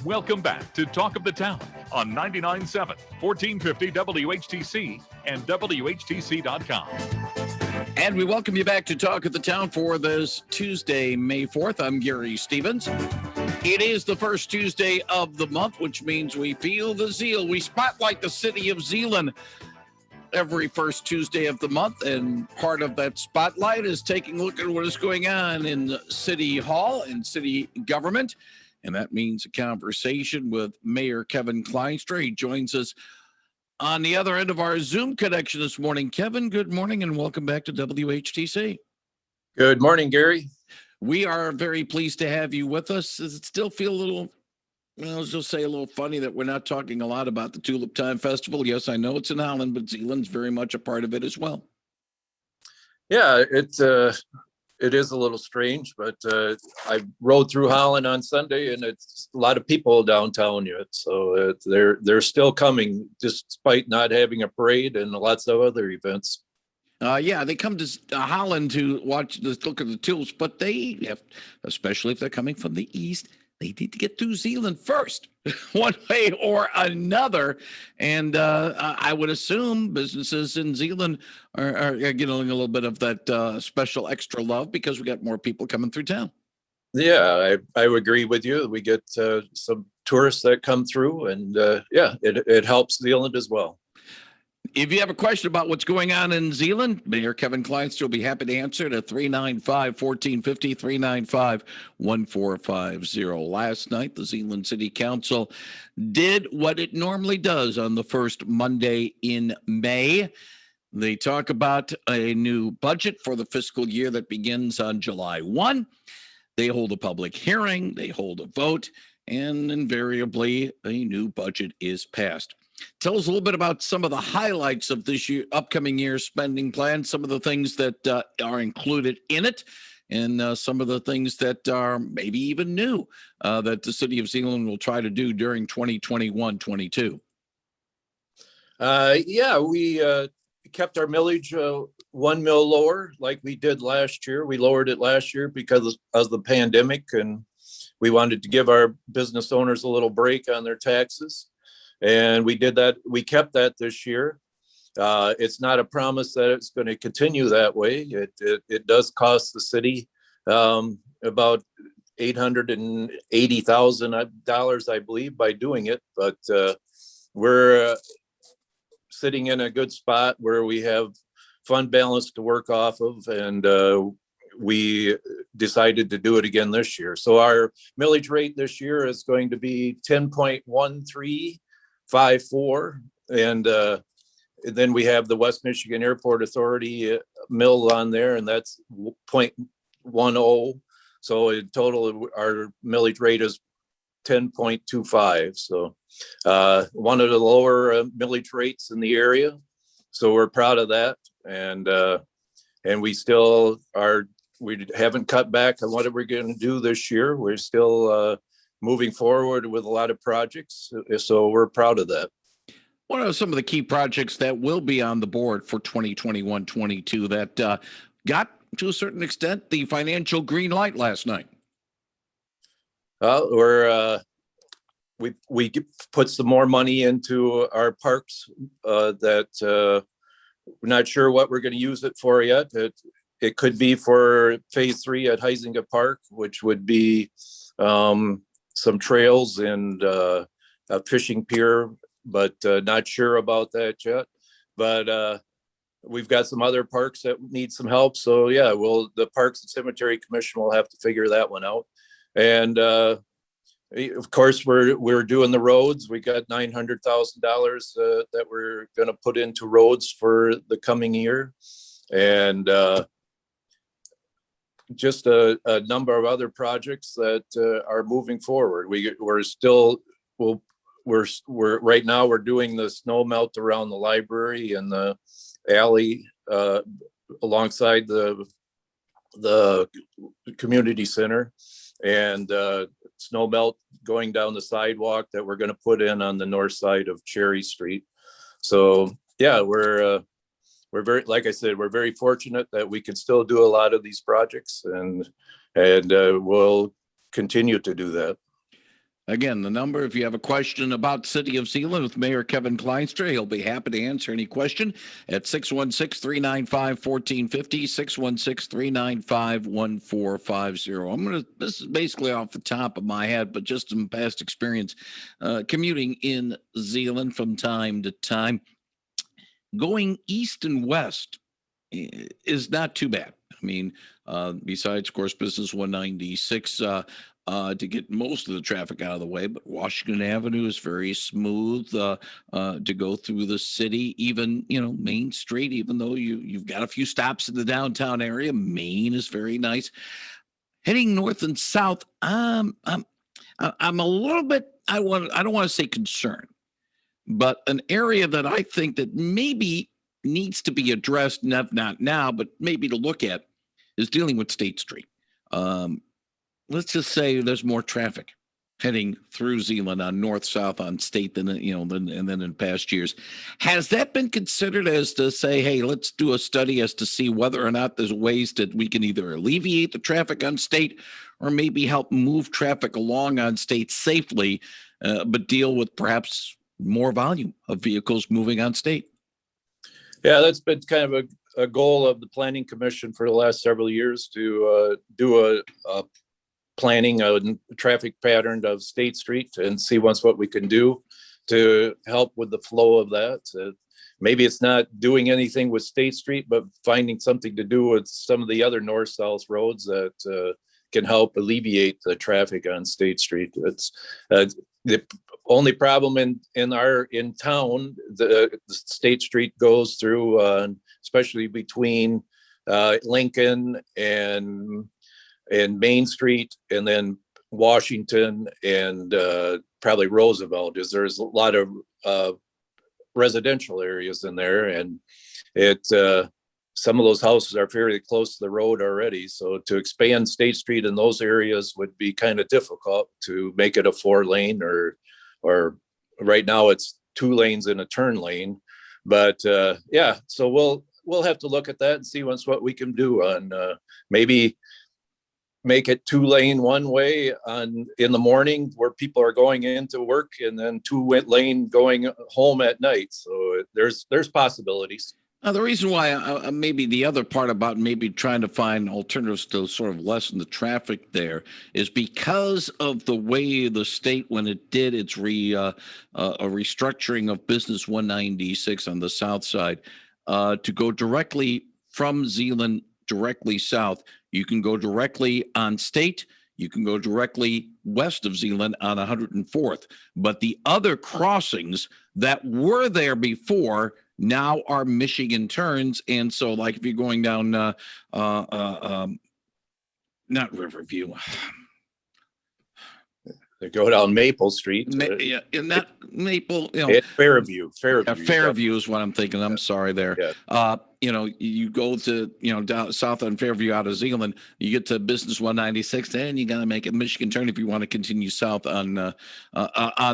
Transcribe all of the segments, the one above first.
Welcome back to Talk of the Town on 99.7, 1450 WHTC and WHTC.com. And we welcome you back to Talk of the Town for this Tuesday, May 4th. I'm Gary Stevens. It is the first Tuesday of the month, which means we feel the zeal. We spotlight the city of Zeeland every first Tuesday of the month, and part of that spotlight is taking a look at what is going on in City Hall and city government. And that means a conversation with Mayor Kevin Klynstra. He joins us on the other end of our Zoom connection this morning. Kevin, good morning and welcome back to WHTC. Good morning, Gary. We are very pleased to have you with us. Does it still feel a little, let's just say a little funny that we're not talking a lot about the Tulip Time Festival? Yes, I know it's in Holland, but Zeeland's very much a part of it as well. Yeah, it is a little strange, but I rode through Holland on Sunday, and it's a lot of people downtown yet. So they're still coming, despite not having a parade and lots of other events. Yeah, they come to Holland to watch, to look at the tulips, but they have, especially if they're coming from the east, they need to get through Zeeland first, one way or another. And I would assume businesses in Zeeland are getting a little bit of that special extra love because we got more people coming through town. Yeah, I would agree with you. We get some tourists that come through, and it helps Zeeland as well. If you have a question about what's going on in Zeeland, Mayor Kevin Klynstra will be happy to answer it at 395-1450, 395-1450. Last night, the Zeeland City Council did what it normally does on the first Monday in May. They talk about a new budget for the fiscal year that begins on July 1. They hold a public hearing, they hold a vote, and invariably a new budget is passed. Tell us a little bit about some of the highlights of this upcoming year's spending plan, some of the things that are included in it, and some of the things that are maybe even new that the city of Zeeland will try to do during 2021-22. We kept our millage 1 mil lower like we did last year. We lowered it last year because of the pandemic, and we wanted to give our business owners a little break on their taxes. And we did that. We kept that this year. It's not a promise that it's going to continue that way. It does cost the city about $880,000, I believe, by doing it. But we're sitting in a good spot where we have fund balance to work off of, and we decided to do it again this year. So our millage rate this year is going to be 10.1354, and then we have the West Michigan Airport Authority mill on there, and that's 0.10. So in total, our millage rate is 10.25. So one of the lower millage rates in the area. So we're proud of that, and we still are. We haven't cut back on what we're going to do this year. We're still moving forward with a lot of projects, so we're proud of that. What are some of the key projects that will be on the board for 2021-22 that got, to a certain extent, the financial green light last night? We put some more money into our parks that we're not sure what we're going to use it for yet. It could be for phase 3 at Huizinga Park, which would be some trails and a fishing pier, but not sure about that yet. But we've got some other parks that need some help. So yeah, the Parks and Cemetery Commission will have to figure that one out. And of course, we're doing the roads. We got $900,000 that we're going to put into roads for the coming year, and just a number of other projects that are moving forward. We're right now we're doing the snow melt around the library and the alley alongside the community center, and snow melt going down the sidewalk that we're going to put in on the north side of Cherry Street. So yeah, we're very, like I said, we're very fortunate that we can still do a lot of these projects, and we'll continue to do that. Again, the number, if you have a question about City of Zeeland with Mayor Kevin Klynstra, he'll be happy to answer any question at 616-395-1450, 616-395-1450. This is basically off the top of my head, but just some past experience commuting in Zeeland from time to time. Going east and west is not too bad. I mean, besides, of course, Business 196, to get most of the traffic out of the way, but Washington Avenue is very smooth to go through the city. Even Main Street, even though you've got a few stops in the downtown area, Main is very nice. Heading north and south, I'm a little bit. I don't want to say concerned, but an area that I think that maybe needs to be addressed, not now, but maybe to look at, is dealing with State Street. Let's just say there's more traffic heading through Zeeland on north-south on State than in past years. Has that been considered as to say, hey, let's do a study as to see whether or not there's ways that we can either alleviate the traffic on State or maybe help move traffic along on State safely, but deal with perhaps more volume of vehicles moving on State? Yeah, that's been kind of a goal of the Planning Commission for the last several years to do a planning a traffic pattern of State Street and see what we can do to help with the flow of that. Maybe it's not doing anything with State Street, but finding something to do with some of the other north-south roads that can help alleviate the traffic on State Street. It's the only problem in town. The State Street goes through, especially between Lincoln and Main Street, and then Washington and probably Roosevelt. There's a lot of residential areas in there, and some of those houses are fairly close to the road already. So to expand State Street in those areas would be kind of difficult to make it a 4-lane or right now it's 2 lanes in a turn lane. But yeah, so we'll have to look at that and see what we can do on maybe make it 2-lane one way in the morning where people are going into work, and then 2-lane going home at night. So there's possibilities. The reason why maybe the other part about maybe trying to find alternatives to sort of lessen the traffic there is because of the way the state, when it did its a restructuring of Business 196 on the south side, to go directly from Zeeland directly south. You can go directly on State. You can go directly west of Zeeland on 104th. But the other crossings that were there before now are Michigan turns. And so, like, if you're going down, not Riverview. They go down Maple Street. Yeah, in that Maple, Fairview. Fairview is what I'm thinking. I'm sorry there. Yeah. You go to, down south on Fairview out of Zeeland, you get to Business 196, then you got to make a Michigan turn if you want to continue south on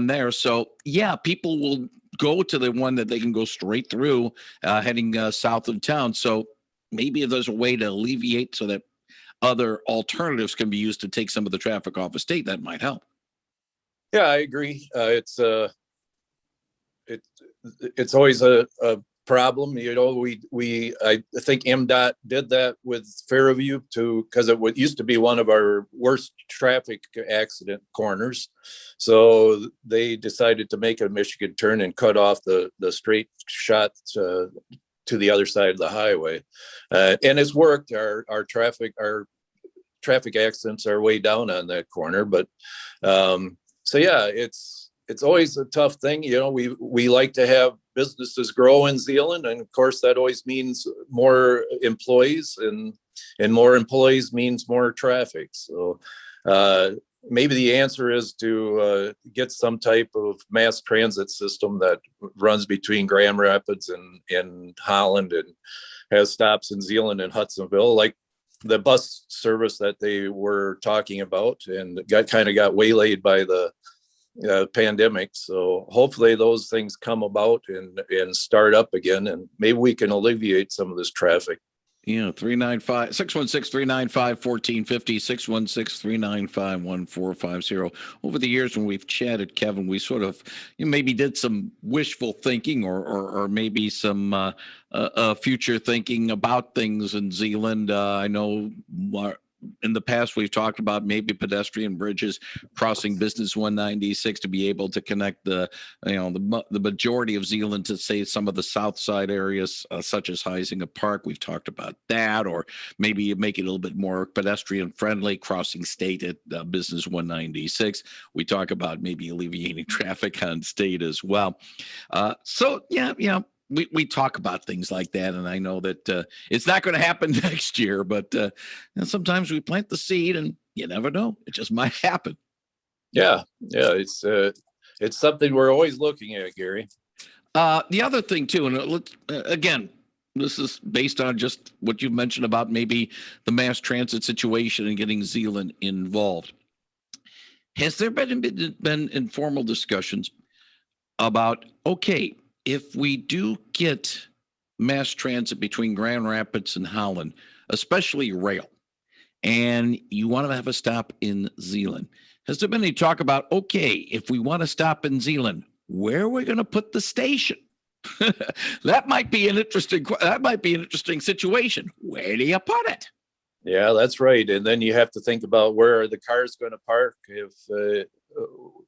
there. So yeah, people will go to the one that they can go straight through, heading south of town. So maybe if there's a way to alleviate so that other alternatives can be used to take some of the traffic off of State, that might help. Yeah, I agree. It's always a problem. I think MDOT did that with Fairview because it used to be one of our worst traffic accident corners. So they decided to make a Michigan turn and cut off the straight shot to the other side of the highway, and it's worked. Our traffic accidents are way down on that corner, but. So yeah, it's always a tough thing. We like to have businesses grow in Zeeland, and of course that always means more employees, and more employees means more traffic. So maybe the answer is to get some type of mass transit system that runs between Grand Rapids and Holland and has stops in Zeeland and Hudsonville, like the bus service that they were talking about, and got waylaid by the pandemic. So hopefully those things come about and start up again, and maybe we can alleviate some of this traffic. Yeah, 616-395-1450, 616-395-1450. Over the years when we've chatted, Kevin, we sort of maybe did some wishful thinking or maybe some future thinking about things in Zeeland. I know in the past we've talked about maybe pedestrian bridges crossing Business 196 to be able to connect the majority of Zeeland to, say, some of the south side areas such as Huizinga Park. We've talked about that, or maybe make it a little bit more pedestrian friendly, crossing state at Business 196. We talk about maybe alleviating traffic on state as well. We talk about things like that, and I know that it's not going to happen next year, but sometimes we plant the seed, and you never know; it just might happen. Yeah, it's something we're always looking at, Gary. The other thing too, and again, this is based on just what you've mentioned about maybe the mass transit situation and getting Zeeland involved. Has there been informal discussions about, okay, if we do get mass transit between Grand Rapids and Holland, especially rail, and you want to have a stop in Zeeland, has there been any talk about, okay, if we want to stop in Zeeland, where are we going to put the station? That might be an interesting situation. Where do you put it? Yeah, that's right. And then you have to think about where are the cars going to park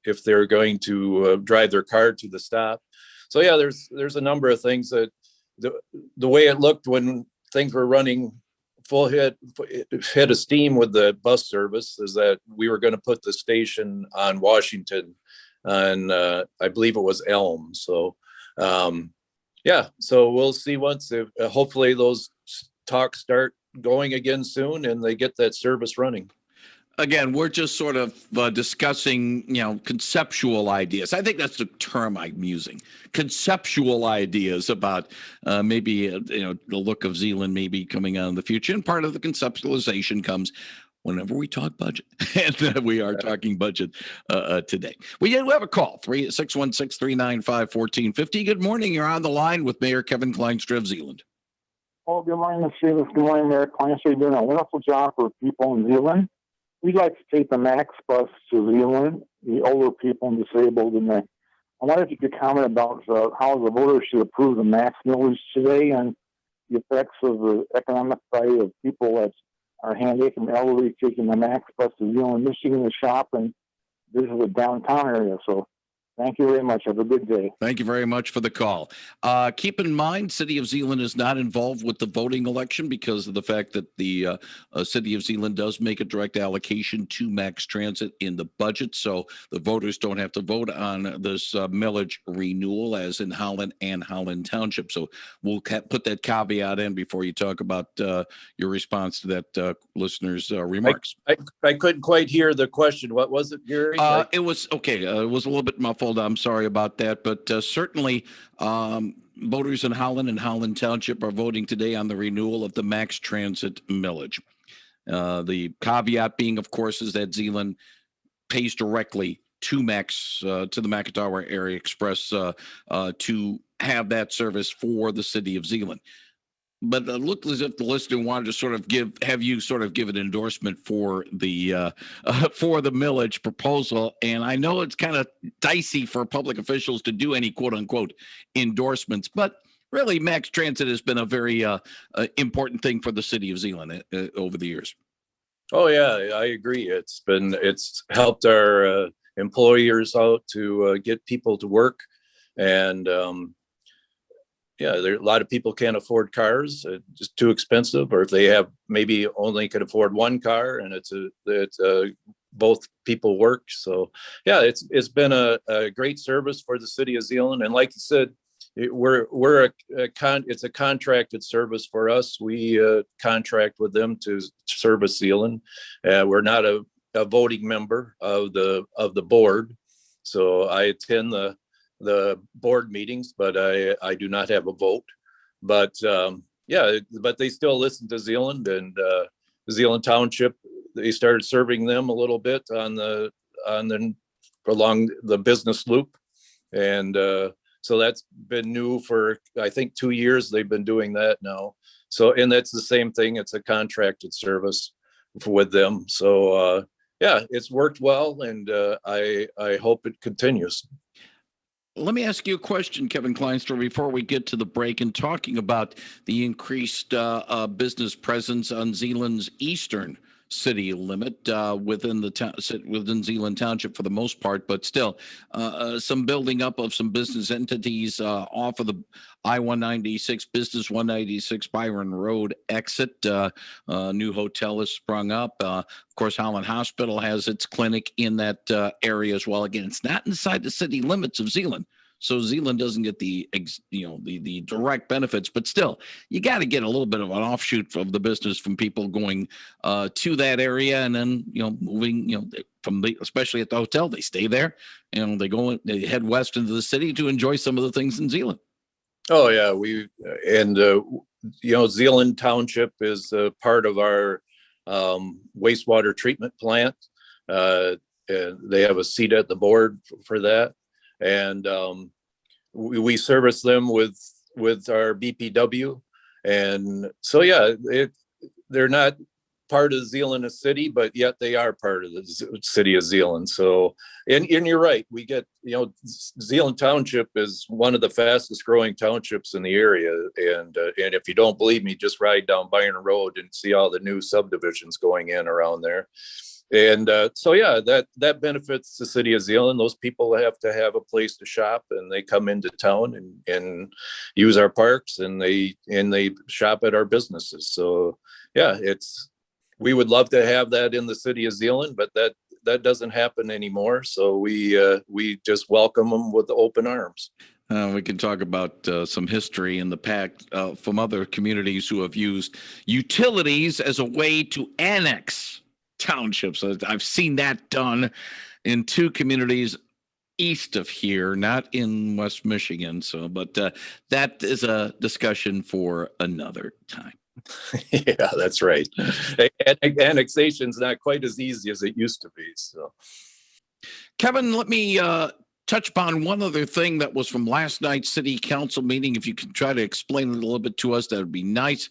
if they're going to drive their car to the stop. So yeah, there's a number of things that the way it looked when things were running full head of steam with the bus service is that we were going to put the station on Washington, and I believe it was Elm. So so we'll see once hopefully those talks start going again soon and they get that service running. Again, we're just sort of discussing, conceptual ideas. I think that's the term I'm using. Conceptual ideas about maybe, the look of Zeeland maybe coming out in the future. And part of the conceptualization comes whenever we talk budget. And we are talking budget today. We do have a call, 616-395-1450. Good morning. You're on the line with Mayor Kevin Klynstra of Zeeland. Oh, good morning, Ms. Stevens. Good morning, Mayor Klynstra. You're doing a wonderful job for people in Zeeland. We'd like to take the MAX bus to Zeeland, the older people and disabled. And I wonder if you could comment about how the voters should approve the MAX millage today and the effects of the economic value of people that are handicapped and elderly taking the MAX bus to Zeeland, Michigan to shop and visit the downtown area. So thank you very much. Have a good day. Thank you very much for the call. Keep in mind, City of Zeeland is not involved with the voting election because of the fact that the City of Zeeland does make a direct allocation to Max Transit in the budget. So the voters don't have to vote on this millage renewal as in Holland and Holland Township. So we'll put that caveat in before you talk about your response to that listener's remarks. I couldn't quite hear the question. What was it, Gary? It was okay. It was a little bit muffled. I'm sorry about that, but certainly voters in Holland and Holland Township are voting today on the renewal of the Max Transit millage. The caveat being, of course, is that Zeeland pays directly to Max, to the Macatawa Area Express to have that service for the City of Zeeland. But it looked as if the listener wanted to sort of have you give an endorsement for the millage proposal. And I know it's kind of dicey for public officials to do any quote unquote endorsements, but really Max Transit has been a very important thing for the City of Zeeland over the years. Oh yeah, I agree. It's helped our employers out to get people to work, and a lot of people can't afford cars; it's just too expensive. Or if they have maybe only could afford one car, and it's both people work. So yeah, it's been a great service for the City of Zeeland. And like you said, it's a contracted service for us. We contract with them to service Zeeland. We're not a voting member of the board, so I attend the board meetings, but I do not have a vote. But but they still listen to Zeeland, and Zeeland Township, they started serving them a little bit along the business loop, and so that's been new for I think 2 years. They've been doing that now, So, and that's the same thing. It's a contracted service with them. So, yeah, it's worked well, and I hope it continues. Let me ask you a question, Kevin Klynstra, before we get to the break, and talking about the increased business presence on Zeeland's eastern city limit within the town, within Zeeland Township for the most part, but still some building up of some business entities off of the I-196 Business 196 Byron Road exit. New hotel has sprung up. Of course, Holland Hospital has its clinic in that area as well. Again, it's not inside the city limits of Zeeland, so Zeeland doesn't get the direct benefits, but still, you got to get a little bit of an offshoot of the business from people going to that area, and then moving from especially at the hotel, they stay there, and they head west into the city to enjoy some of the things in Zeeland. Oh yeah, Zeeland Township is part of our wastewater treatment plant. They have a seat at the board for that, and we service them with our BPW, and so yeah, they're not part of Zeeland city, but yet they are part of the city of Zeeland. So, and you're right, we get, Zeeland Township is one of the fastest growing townships in the area. And if you don't believe me, just ride down Byron Road and see all the new subdivisions going in around there. And so, yeah, that benefits the city of Zeeland. Those people have to have a place to shop, and they come into town and use our parks, and they shop at our businesses. So, yeah, we would love to have that in the city of Zeeland, but that doesn't happen anymore. So we just welcome them with open arms. We can talk about some history in the past from other communities who have used utilities as a way to annex townships. I've seen that done in two communities east of here, not in West Michigan. So, but that is a discussion for another time. Yeah, that's right. Annexation's not quite as easy as it used to be. So, Kevin, let me touch upon one other thing that was from last night's city council meeting. If you can try to explain it a little bit to us, that would be nice.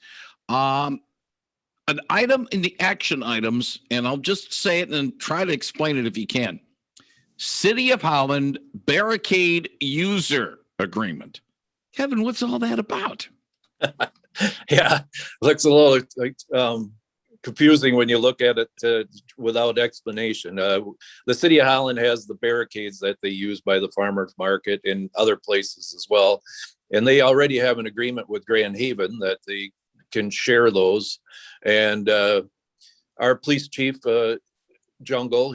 An item in the action items, and I'll just say it and try to explain it if you can. City of Holland Barricade User Agreement. Kevin, what's all that about? Yeah, looks a little confusing when you look at it without explanation. The city of Holland has the barricades that they use by the farmers market and other places as well. And they already have an agreement with Grand Haven that they can share those. And our police chief, Jungle,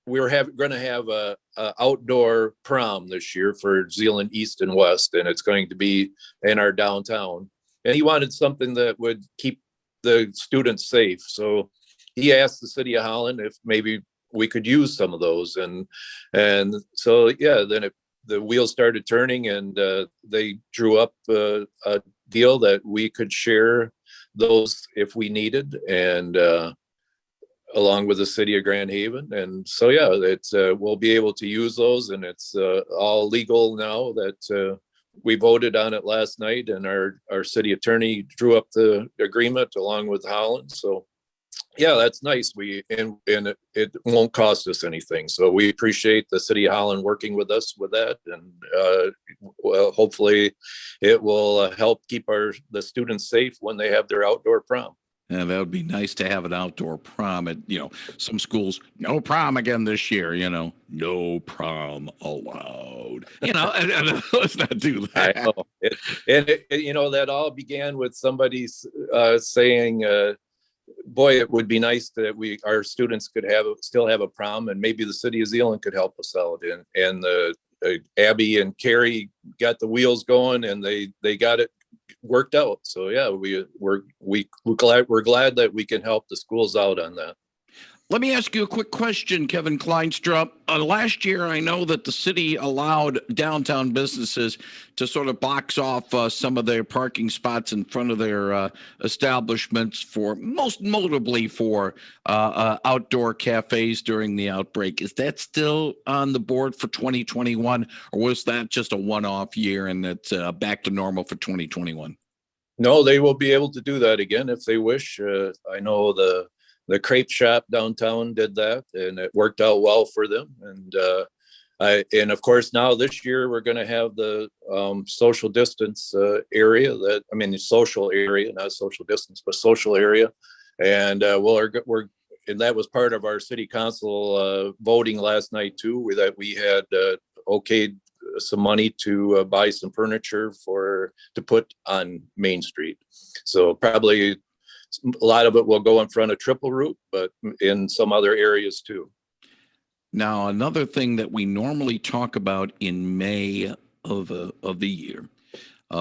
we're going to have a outdoor prom this year for Zeeland East and West, and it's going to be in our downtown. And he wanted something that would keep the students safe. So he asked the city of Holland if maybe we could use some of those. And so, yeah, then the wheels started turning, and they drew up a deal that we could share those if we needed, and along with the city of Grand Haven. And so, yeah, we'll be able to use those, and it's all legal now that we voted on it last night, and our city attorney drew up the agreement along with Holland. So, yeah, that's nice. And it won't cost us anything. So we appreciate the city of Holland working with us with that. And well, hopefully it will help keep the students safe when they have their outdoor prom. And that would be nice to have an outdoor prom at, some schools, no prom again this year, no prom allowed, and let's not do that. I know. That all began with somebody saying, boy, it would be nice that our students could still have a prom, and maybe the city of Zeeland could help us out. And Abby and Carrie got the wheels going, and they got it worked out. So yeah, we're glad that we can help the schools out on that. Let me ask you a quick question, Kevin Klynstra. Last year, I know that the city allowed downtown businesses to sort of box off some of their parking spots in front of their establishments, for most notably for outdoor cafes during the outbreak. Is that still on the board for 2021, or was that just a one-off year and it's back to normal for 2021? No, they will be able to do that again if they wish. I know the crepe shop downtown did that, and it worked out well for them. And of course now this year we're going to have the social distance area the social area, not social distance, but social area. And and that was part of our city council voting last night too, that we had okayed some money to buy some furniture to put on Main Street. So probably a lot of it will go in front of Triple Route, but in some other areas too. Now, another thing that we normally talk about in May of the year,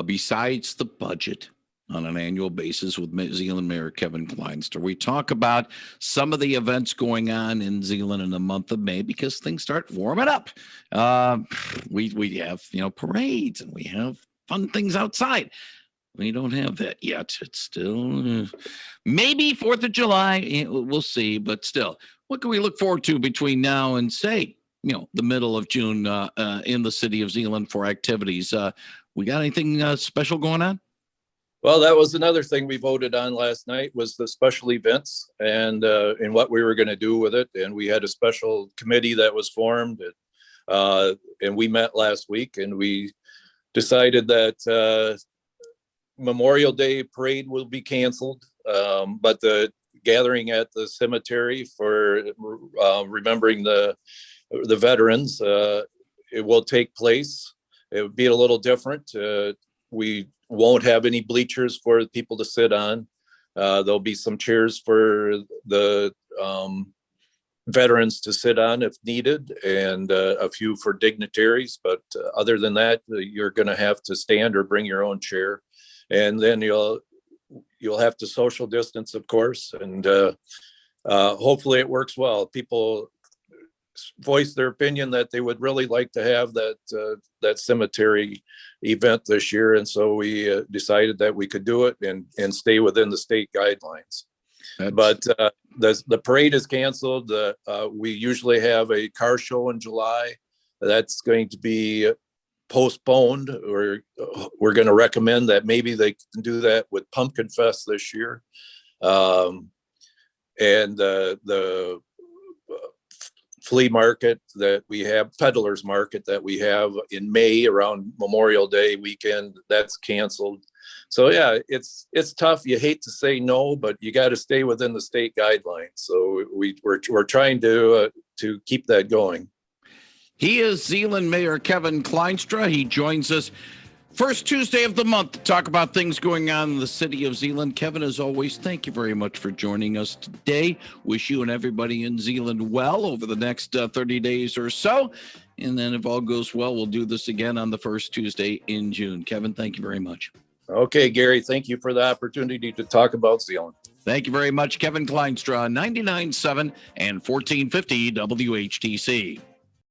besides the budget on an annual basis with Zeeland Mayor Kevin Klynstra, we talk about some of the events going on in Zeeland in the month of May because things start warming up. We have, parades and we have fun things outside. We don't have that yet. It's still maybe 4th of July. We'll see, but still. What can we look forward to between now and, say, the middle of June in the city of Zeeland for activities? We got anything special going on? Well, that was another thing we voted on last night was the special events and what we were going to do with it. And we had a special committee that was formed, and we met last week, and we decided that Memorial Day parade will be canceled, but the gathering at the cemetery for remembering the veterans, it will take place. It would be a little different. We won't have any bleachers for people to sit on. There'll be some chairs for the veterans to sit on if needed, and a few for dignitaries. But other than that, you're going to have to stand or bring your own chair. And then you'll have to social distance, of course, and hopefully it works well. People voiced their opinion that they would really like to have that cemetery event this year, and so we decided that we could do it and stay within the state guidelines. But the parade is canceled. We usually have a car show in July. That's going to be postponed, or we're going to recommend that maybe they can do that with Pumpkin Fest this year. And the flea market that we have, peddlers market that we have in May around Memorial Day weekend, that's canceled. So yeah, it's tough. You hate to say no, but you got to stay within the state guidelines. So we're trying to keep that going. He is Zeeland Mayor Kevin Klynstra. He joins us first Tuesday of the month to talk about things going on in the city of Zeeland. Kevin, as always, thank you very much for joining us today. Wish you and everybody in Zeeland well over the next 30 days or so. And then if all goes well, we'll do this again on the first Tuesday in June. Kevin, thank you very much. Okay, Gary, thank you for the opportunity to talk about Zeeland. Thank you very much, Kevin Klynstra, 99.7 and 1450 WHTC.